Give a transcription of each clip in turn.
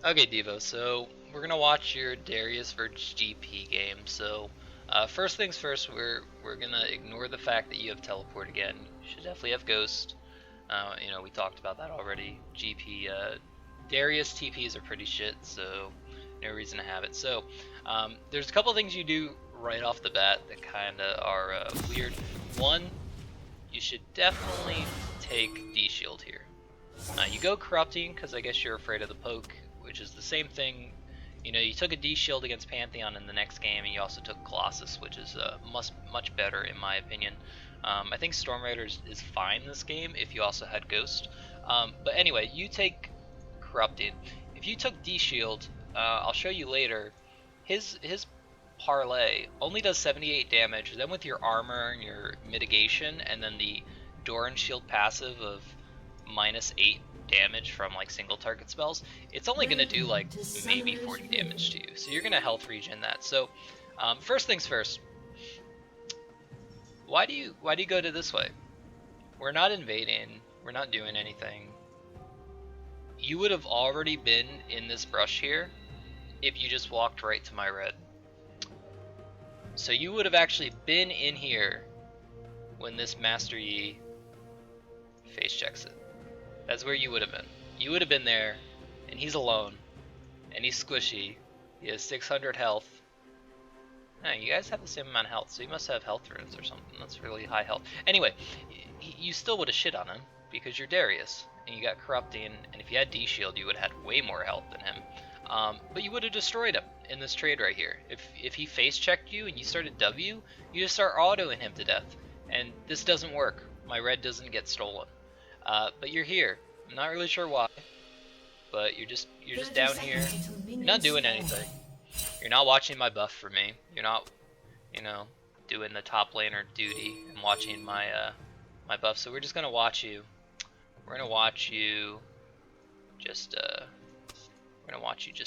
Okay, Devo, so we're gonna watch your Darius versus GP game. So, first things first, we're gonna ignore the fact that you have teleport again. You should definitely have Ghost. We talked about that already. GP, Darius TPs are pretty shit, so no reason to have it. So, there's a couple things you do right off the bat that kind of are weird. One, you should definitely take D Shield here. You go Corrupting because I guess you're afraid of the poke, which is the same thing. You took a D shield against Pantheon in the next game, and you also took Colossus, which is much better in my opinion. I think Storm Rider is fine this game if you also had Ghost. But anyway, you take Corrupted. If you took D shield, I'll show you later. His parlay only does 78 damage. Then with your armor and your mitigation, and then the Doran shield passive of -8 damage from like single target spells, it's only going to do like maybe 40 damage to you. So you're going to health regen that. So first things first, why do you go to this way? We're not invading, we're not doing anything. You would have already been in this brush here if you just walked right to my red. So you would have actually been in here when this Master Yi face checks it. That's where you would have been. You would have been there, and he's alone, and he's squishy. He has 600 health. No, you guys have the same amount of health, so you must have health runes or something. That's really high health. Anyway, you still would have shit on him because you're Darius, and you got Corrupting, and if you had D Shield, you would have had way more health than him. But you would have destroyed him in this trade right here. If he face checked you and you started W, you just start autoing him to death, and this doesn't work. My red doesn't get stolen. But you're here. I'm not really sure why, but you're just down here. You're not doing anything. You're not watching my buff for me. You're not, doing the top laner duty and watching my my buff. So we're just gonna watch you. We're gonna watch you just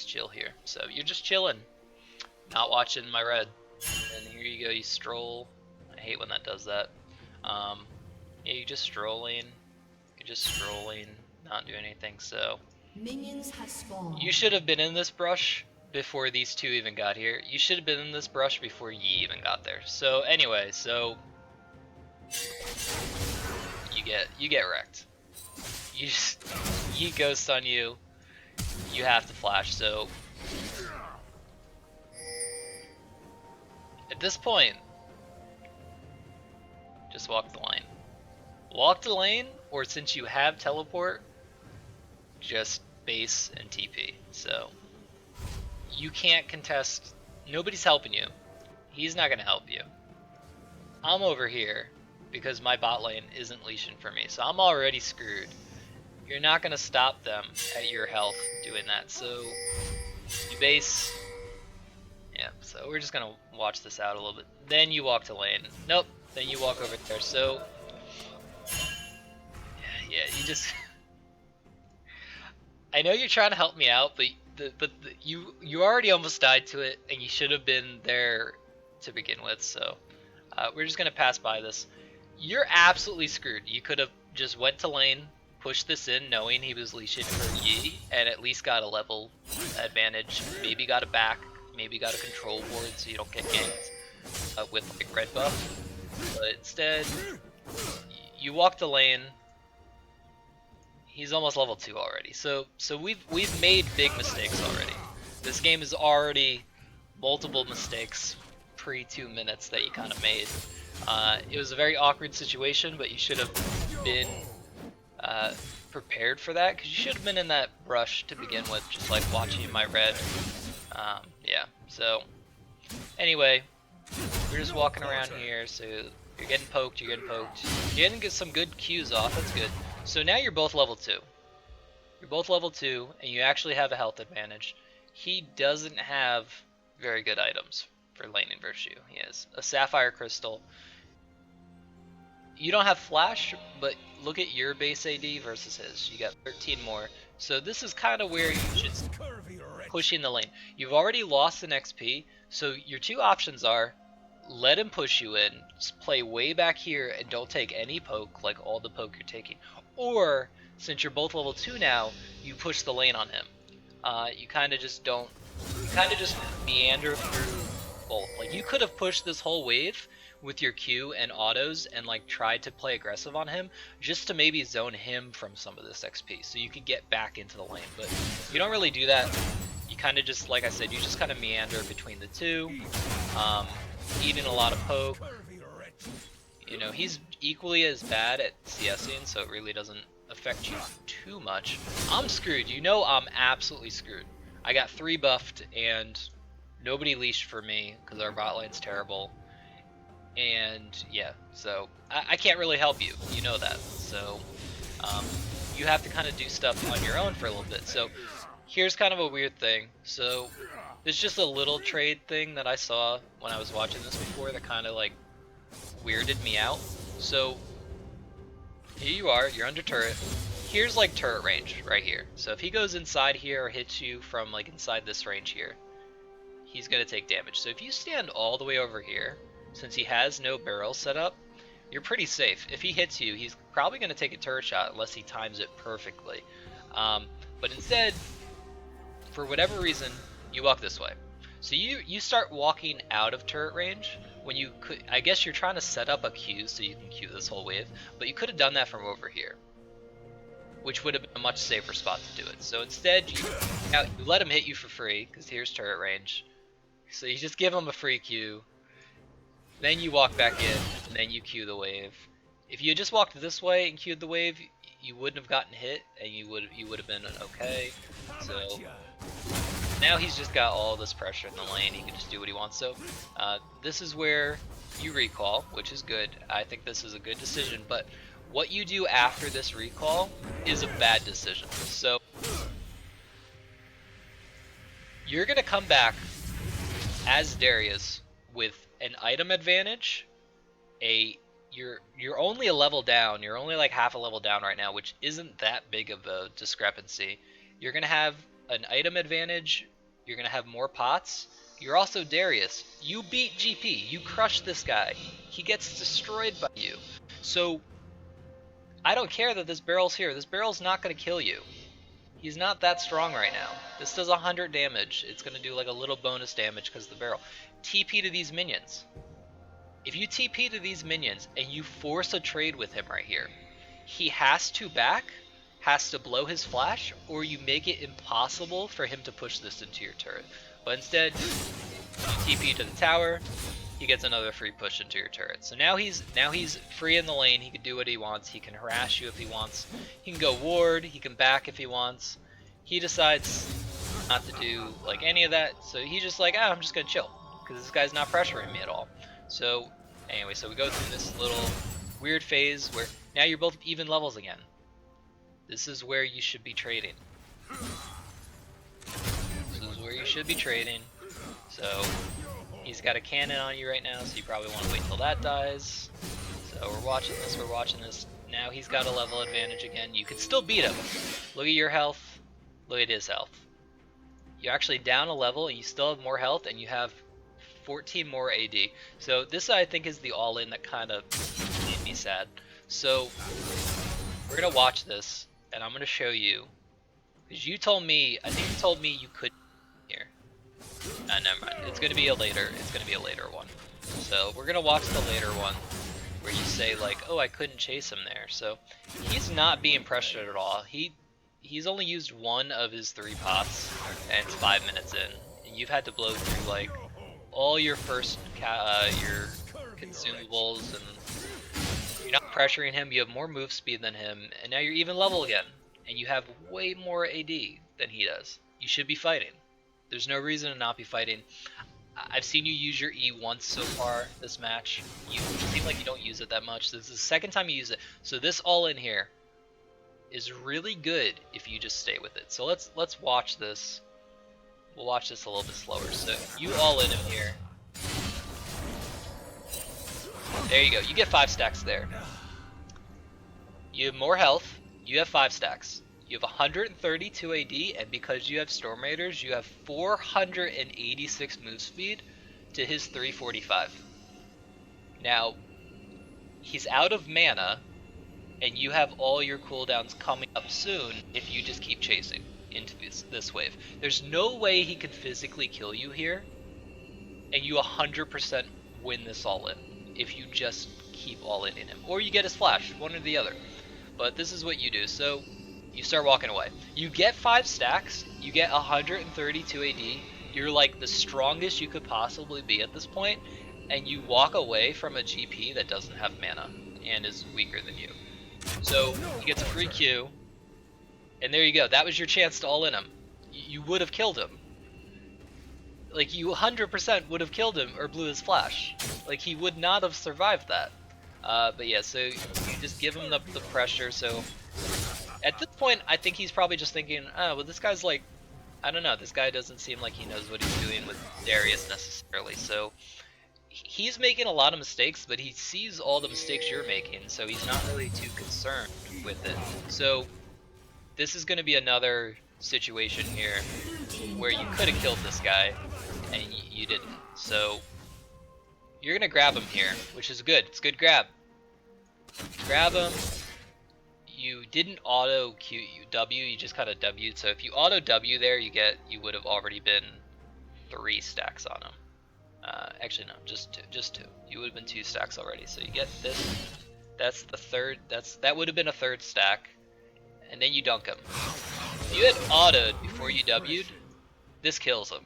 chill here. So you're just chilling, not watching my red. And here you go. You stroll. I hate when that does that. Yeah, you're just strolling. Just strolling, not doing anything. So minions have spawned. You should have been in this brush before these two even got here. You should have been in this brush before Yi even got there. So anyway, so you get wrecked. Yi ghosts on you. You have to flash. So at this point, just walk the lane. Walk the lane, or since you have teleport, just base and TP. So you can't contest. Nobody's helping you. He's not gonna help you. I'm over here because my bot lane isn't leashing for me, so I'm already screwed. You're not gonna stop them at your health doing that. So you base. Yeah. So we're just gonna watch this out a little bit. Then you walk to lane. Nope. Then you walk over there. So. Yeah, you just. I know you're trying to help me out, but you already almost died to it, and you should have been there to begin with. So we're just gonna pass by this. You're absolutely screwed. You could have just went to lane, pushed this in, knowing he was leashing for Yi, and at least got a level advantage. Maybe got a back, maybe got a control board, so you don't get ganked with like red buff. But instead, you walk the lane. He's almost level 2 already. So we've made big mistakes already. This game is already multiple mistakes pre 2 minutes that you kind of made. It was a very awkward situation, but you should have been prepared for that, because you should have been in that brush to begin with, just like watching my red. Yeah, so anyway, we're just walking around here, so you're getting poked, you're getting some good Qs off, that's good. So now you're both level 2. You're both level 2, and you actually have a health advantage. He doesn't have very good items for laning versus you. He has a Sapphire Crystal. You don't have Flash, but look at your base AD versus his. You got 13 more. So this is kind of where you should push in the lane. You've already lost an XP, so your two options are let him push you in, just play way back here and don't take any poke, like all the poke you're taking. Or, since you're both level 2 now, you push the lane on him. you kind of just don't. You kind of just meander through both. Like you could have pushed this whole wave with your Q and autos and like tried to play aggressive on him just to maybe zone him from some of this XP so you could get back into the lane. But you don't really do that. You kind of just, like I said, you just kind of meander between the two, eating a lot of poke. You know, he's equally as bad at CSing, so it really doesn't affect you too much. I'm screwed. You know I'm absolutely screwed. I got 3 buffed and nobody leashed for me because our bot lane's terrible. And yeah, so I can't really help you. You know that. So you have to kind of do stuff on your own for a little bit. So here's kind of a weird thing. So there's just a little trade thing that I saw when I was watching this before that kind of like weirded me out. So here you are, you're under turret. Here's like turret range right here. So if he goes inside here or hits you from like inside this range here, he's gonna take damage. So if you stand all the way over here, since he has no barrel set up, you're pretty safe. If he hits you, he's probably gonna take a turret shot unless he times it perfectly. But instead, for whatever reason, you walk this way. So you start walking out of turret range when you could. I guess you're trying to set up a Q so you can Q this whole wave, but you could have done that from over here, which would have been a much safer spot to do it. So instead, you let him hit you for free because here's turret range. So you just give him a free Q, then you walk back in, and then you Q the wave. If you had just walked this way and Q'd the wave, you wouldn't have gotten hit, and you would have been okay. So now he's just got all this pressure in the lane. He can just do what he wants. So this is where you recall, which is good. I think this is a good decision. But what you do after this recall is a bad decision. So you're gonna come back as Darius with an item advantage. You're only a level down. You're only like half a level down right now, which isn't that big of a discrepancy. You're gonna have an item advantage. You're gonna have more pots. You're also Darius. You beat GP. You crushed this guy. He gets destroyed by you. So I don't care that this barrel's here. This barrel's not gonna kill you. He's not that strong right now. This does 100 damage. It's gonna do like a little bonus damage because of the barrel. TP to these minions. If you TP to these minions and you force a trade with him right here, he has to back, has to blow his flash, or you make it impossible for him to push this into your turret. But instead, you TP to the tower, he gets another free push into your turret. So now he's free in the lane. He can do what he wants. He can harass you if he wants. He can go ward. He can back if he wants. He decides not to do like any of that. So he's just like, I'm just gonna chill because this guy's not pressuring me at all. So anyway, so we go through this little weird phase where now you're both even levels again. This is where you should be trading. This is where you should be trading. So he's got a cannon on you right now, so you probably want to wait till that dies. So we're watching this. Now he's got a level advantage again. You can still beat him. Look at your health. Look at his health. You're actually down a level and you still have more health and you have 14 more AD. So this I think is the all-in that kind of made me sad. So we're gonna watch this and I'm gonna show you, because you told me, I think you told me you could here. Never mind. It's gonna be a later one. So we're gonna watch the later one where you say like, oh, I couldn't chase him there. So he's not being pressured at all. He's only used one of his 3 pots and it's 5 minutes in. And you've had to blow through like all your first your consumables, and you're not pressuring him. You have more move speed than him, and now you're even level again, and you have way more AD than he does. You should be fighting. There's no reason to not be fighting. I've seen you use your E once so far this match. You seem like you don't use it that much. This is the second time you use it. So this all in here is really good if you just stay with it. So let's watch this. We'll watch this a little bit slower. So you all in him here. There you go. You get 5 stacks there. You have more health. You have 5 stacks. You have 132 AD, and because you have Storm Raiders, you have 486 move speed to his 345. Now, he's out of mana, and you have all your cooldowns coming up soon if you just keep chasing. into this wave. There's no way he could physically kill you here, and you 100% win this all in if you just keep all in him. Or you get his flash, one or the other. But this is what you do. So you start walking away. You get 5 stacks, you get 132 AD, you're like the strongest you could possibly be at this point, and you walk away from a GP that doesn't have mana and is weaker than you. So he gets a free Q, and there you go. That was your chance to all in him. You would have killed him. Like, you 100% would have killed him or blew his flash. Like, he would not have survived that. But yeah, so you just give him the pressure. So at this point, I think he's probably just thinking, oh, well, this guy's like, I don't know, this guy doesn't seem like he knows what he's doing with Darius necessarily. So he's making a lot of mistakes, but he sees all the mistakes you're making, so he's not really too concerned with it. So this is going to be another situation here where you could have killed this guy and you didn't. So you're going to grab him here, which is good. It's a good grab. Grab him. You didn't auto Q W, you just kind of W'd. So if you auto W there, you would have already been 3 stacks on him. Actually no, just two. You would have been 2 stacks already. So you get this. That's the third. That would have been a 3rd stack, and then you dunk him. If you had autoed before you W'd, this kills him.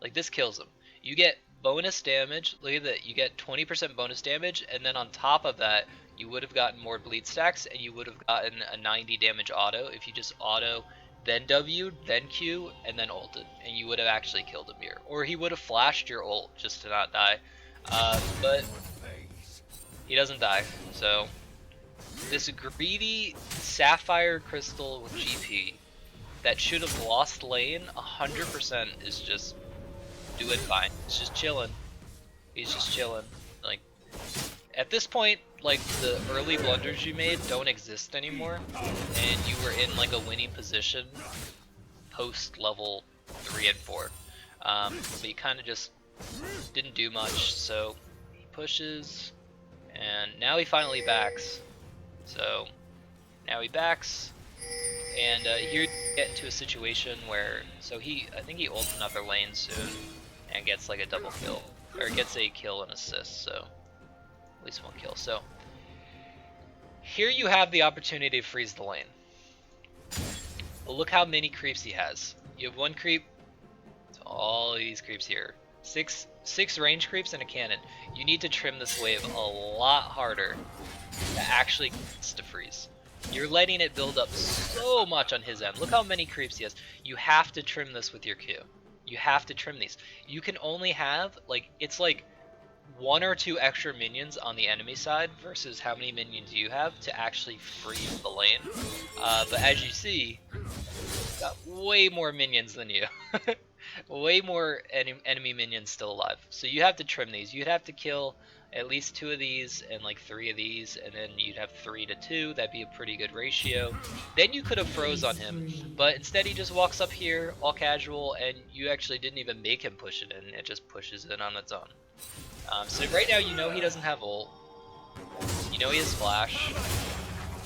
Like, this kills him. You get bonus damage. Look at that. You get 20% bonus damage, and then on top of that, you would have gotten more bleed stacks, and you would have gotten a 90 damage auto if you just auto, then W'd, then Q, and then ulted, and you would have actually killed him here. Or he would have flashed your ult just to not die. But he doesn't die. So this greedy Sapphire Crystal GP that should have lost lane 100% is just doing fine. It's just chilling. He's just chilling. Like, at this point, like, the early blunders you made don't exist anymore, and you were in like a winning position post level 3 and 4. But you kind of just didn't do much. So he pushes, and now he finally backs. So now he backs, and here you get into a situation where, so I think he ults another lane soon and gets like a double kill, or gets a kill and assist. So at least 1 kill. So here you have the opportunity to freeze the lane. But look how many creeps he has. You have 1 creep to all these creeps here. 6 range creeps and a cannon. You need to trim this wave a lot harder to actually get this to freeze. You're letting it build up so much on his end. Look how many creeps he has. You have to trim this with your Q. You have to trim these. You can only have, like, it's like 1 or 2 extra minions on the enemy side versus how many minions you have to actually freeze the lane. But as you see, got way more minions than you. Way more enemy minions still alive. So you have to trim these. You'd have to kill at least 2 of these and like 3 of these, and then you'd have 3 to 2. That'd be a pretty good ratio. Then you could have froze on him, but instead he just walks up here all casual, and you actually didn't even make him push it in. It just pushes it on its own. So right now you know he doesn't have ult. You know he has flash.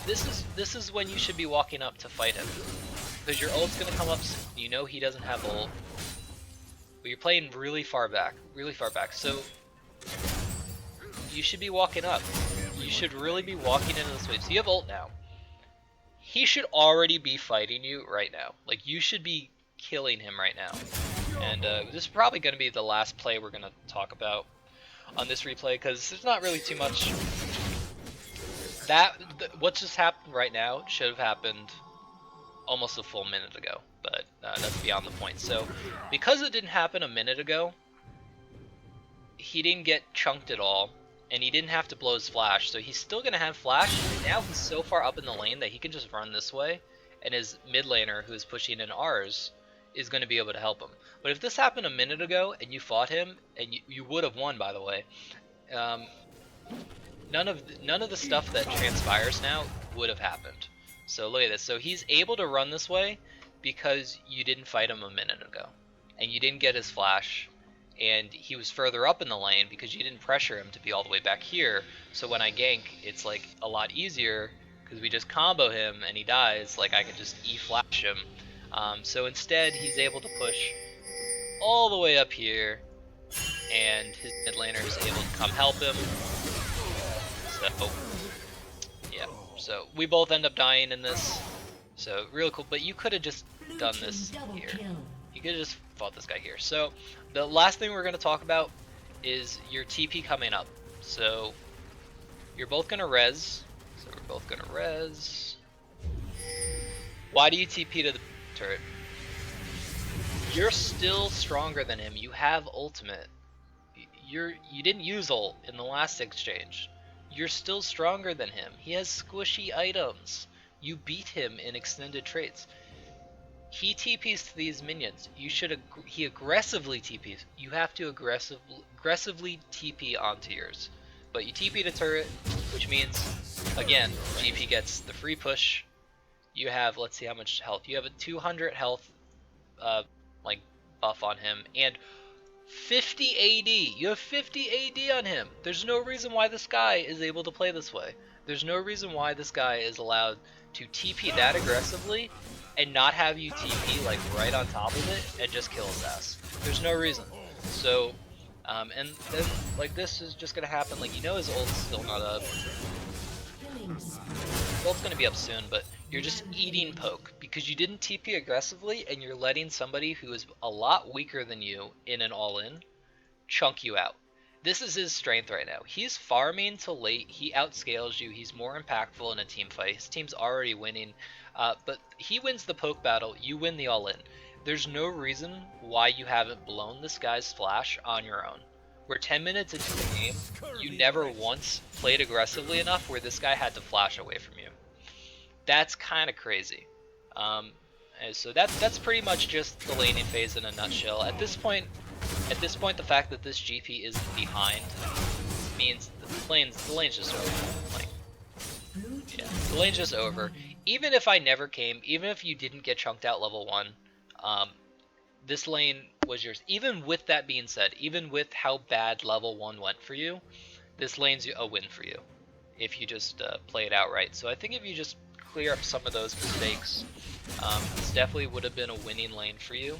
This is when you should be walking up to fight him, because your ult's gonna come up soon. You know he doesn't have ult, but you're playing really far back. So you should be walking up. You should really be walking into this wave. So you have ult now. He should already be fighting you right now. Like, you should be killing him right now. And this is probably going to be the last play we're going to talk about on this replay, because there's not really too much. What just happened right now should have happened almost a full minute ago, but that's beyond the point. So because it didn't happen a minute ago, he didn't get chunked at all, and he didn't have to blow his flash, so he's still going to have flash. Now he's so far up in the lane that he can just run this way, and his mid laner, who is pushing in ours, is going to be able to help him. But if this happened a minute ago and you fought him, and you would have won, by the way, none of the stuff that transpires now would have happened. So look at this. So he's able to run this way because you didn't fight him a minute ago, and you didn't get his flash, and he was further up in the lane because you didn't pressure him to be all the way back here. So when I gank, it's like a lot easier because we just combo him and he dies. Like, I could just E-flash him So instead, he's able to push all the way up here, and his mid laner is able to come help him. So, yeah. So we both end up dying in this. So real cool, but you could have just done this here. You could have just fought this guy here. So the last thing we're going to talk about is your TP coming up. So you're both going to res. So we're both going to res. Why do you TP to the turret? You're still stronger than him. You have ultimate. You didn't use ult in the last exchange. You're still stronger than him. He has squishy items. You beat him in extended traits. He TPs to these minions. He aggressively TPs. You have to aggressively TP onto yours. But you TP to turret, which means, again, GP gets the free push. You have, let's see how much health. You have a 200 health like buff on him, and 50 AD. You have 50 AD on him. There's no reason why this guy is able to play this way. There's no reason why this guy is allowed to TP that aggressively and not have you TP like right on top of it and just kill his ass. There's no reason. So, and then like this is just gonna happen. Like, you know, his ult's still not up. His ult's gonna be up soon, but you're just eating poke because you didn't TP aggressively, and you're letting somebody who is a lot weaker than you in an all-in chunk you out. This is his strength right now. He's farming to late. He outscales you. He's more impactful in a team fight. His team's already winning, but he wins the poke battle. You win the all-in. There's no reason why you haven't blown this guy's flash on your own. We're 10 minutes into the game. You never once played aggressively enough where this guy had to flash away from you. That's kind of crazy. And so that's pretty much just the laning phase in a nutshell. At this point, the fact that this GP is behind means the lane's just over. Like, yeah, the lane's just over. Even if I never came, even if you didn't get chunked out level 1, this lane was yours. Even with that being said, even with how bad level 1 went for you, this lane's a win for you if you just play it out right. So I think if you just clear up some of those mistakes, this definitely would have been a winning lane for you.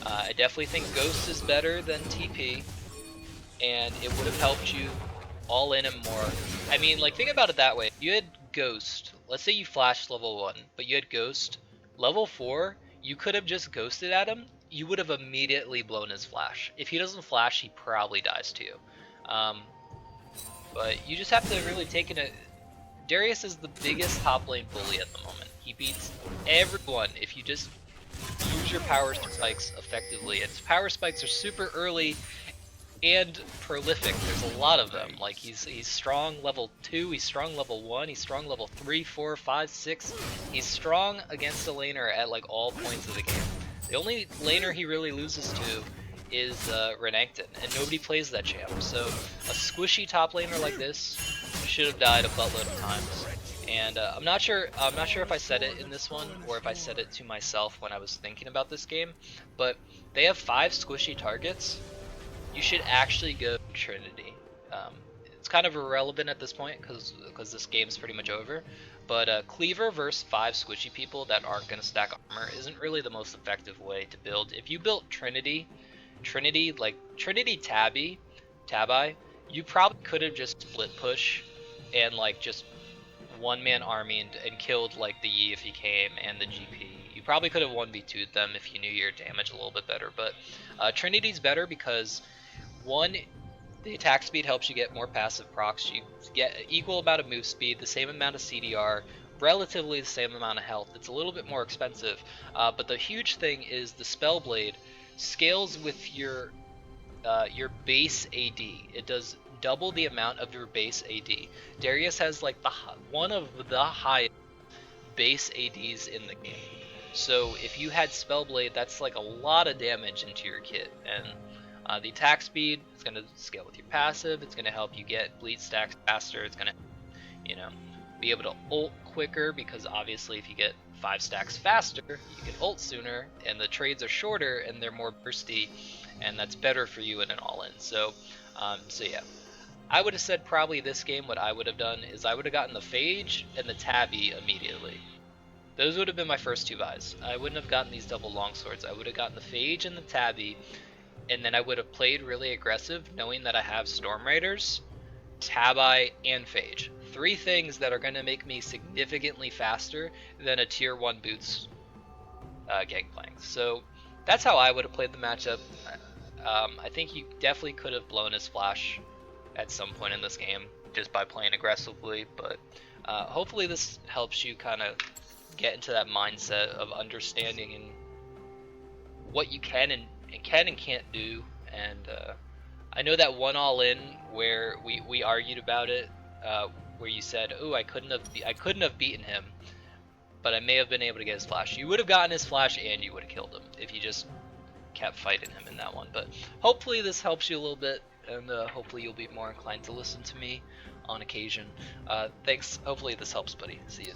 I definitely think Ghost is better than TP, and it would have helped you all in him more. I mean, like, think about it that way. If you had Ghost, let's say you flashed level 1, but you had Ghost, level 4, you could have just ghosted at him. You would have immediately blown his flash. If he doesn't flash, he probably dies to you. But you just have to really take it. Darius is the biggest top lane bully at the moment. He beats everyone if you just use your power spikes effectively. And his power spikes are super early and prolific. There's a lot of them. Like, he's strong level 2, he's strong level 1, he's strong level 3, 4, 5, 6. He's strong against a laner at like all points of the game. The only laner he really loses to is Renekton, and nobody plays that champ. So a squishy top laner like this should have died a buttload of times. And I'm not sure if I said it in this one or if I said it to myself when I was thinking about this game, but they have 5 squishy targets. You should actually go Trinity. It's kind of irrelevant at this point because this game's pretty much over. But Cleaver versus 5 squishy people that aren't going to stack armor isn't really the most effective way to build. If you built Trinity like Trinity Tabi, you probably could have just split push and like just one-man armied and killed like the Yi if he came and the GP. You probably could have 1v2'd them if you knew your damage a little bit better. But Trinity's better because, one, the attack speed helps you get more passive procs. You get equal amount of move speed, the same amount of CDR, relatively the same amount of health. It's a little bit more expensive, but the huge thing is the Spellblade scales with your base AD. It does double the amount of your base AD. Darius has like one of the highest base ADs in the game. So if you had Spellblade, that's like a lot of damage into your kit. And the attack speed is going to scale with your passive. It's going to help you get bleed stacks faster. It's going to, be able to ult quicker, because obviously if you get 5 stacks faster, you can ult sooner, and the trades are shorter and they're more bursty, and that's better for you in an all-in. So yeah, I would have said probably this game what I would have done is I would have gotten the Phage and the Tabby immediately. Those would have been my first two buys. I wouldn't have gotten these double longswords. I would have gotten the Phage and the Tabby, and then I would have played really aggressive, knowing that I have Storm Raiders, Tabi, and Phage. 3 things that are going to make me significantly faster than a tier 1 boots Gangplank. So that's how I would have played the matchup. I think you definitely could have blown his flash at some point in this game just by playing aggressively, but hopefully this helps you kind of get into that mindset of understanding and what you can and can't do. And I know that one all in where we argued about it, where you said, "Oh, I couldn't have beaten him, but I may have been able to get his flash." You would have gotten his flash and you would have killed him if you just kept fighting him in that one. But hopefully this helps you a little bit, and hopefully you'll be more inclined to listen to me on occasion. Thanks. Hopefully this helps, buddy. See you.